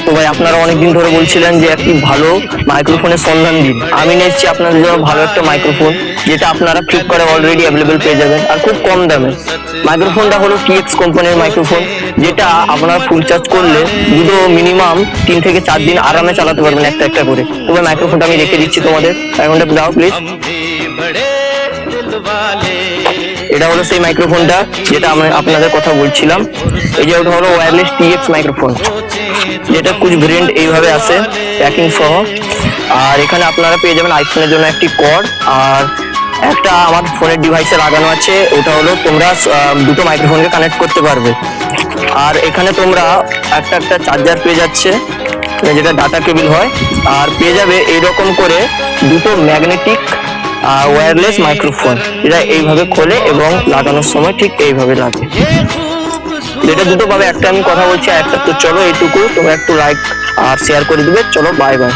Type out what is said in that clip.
তো ভাই আপনারা অনেকদিন ধরে বলছিলেন যে একটি ভালো মাইক্রোফোনের সন্ধান দিন, আমি নিয়ে এসেছি আপনাদের জন্য ভালো একটা মাইক্রোফোন, যেটা আপনারা ফ্লিপকার্টে অলরেডি অ্যাভেলেবেল পেয়ে যাবেন আর খুব কম দামে। মাইক্রোফোনটা হলো TX কোম্পানির মাইক্রোফোন, যেটা আপনারা ফুল চার্জ করলে দুটো মিনিমাম 3 থেকে 4 দিন আরামে চালাতে পারবেন একটা একটা করে। তবে মাইক্রোফোনটা আমি রেখে দিচ্ছি তোমাদের, মাইক্রোফোনটা দাও প্লিজ। এটা হলো সেই মাইক্রোফোনটা যেটা আমি আপনাদের কথা বলছিলাম। এই যে ওটা হলো ওয়্যারলেস TX মাইক্রোফোন, যেটা কুছ ভেরিয়েন্ট এইভাবে আসে প্যাকিং সহ। আর এখানে আপনারা পেয়ে যাবেন আইফোনের জন্য একটি কর্ড, আর একটা আমার ফোনের ডিভাইসে লাগানো আছে, ওটা হলো তোমরা দুটো মাইক্রোফোনকে কানেক্ট করতে পারবে। আর এখানে তোমরা একটা একটা চার্জার পেয়ে যাচ্ছে, যেটা ডাটা কেবল হয়, আর পেয়ে যাবে এইরকম করে দুটো ম্যাগনেটিক ওয়্যারলেস মাইক্রোফোন, যেটা এইভাবে খোলে এবং লাগানোর সময় ঠিক এইভাবে লাগে। যেটা দুটো পাবে, একটা আমি কথা বলছি আর একটা। তো চলো এইটুকু, তোমরা একটু লাইক আর শেয়ার করে দিবে। চলো বাই বাই।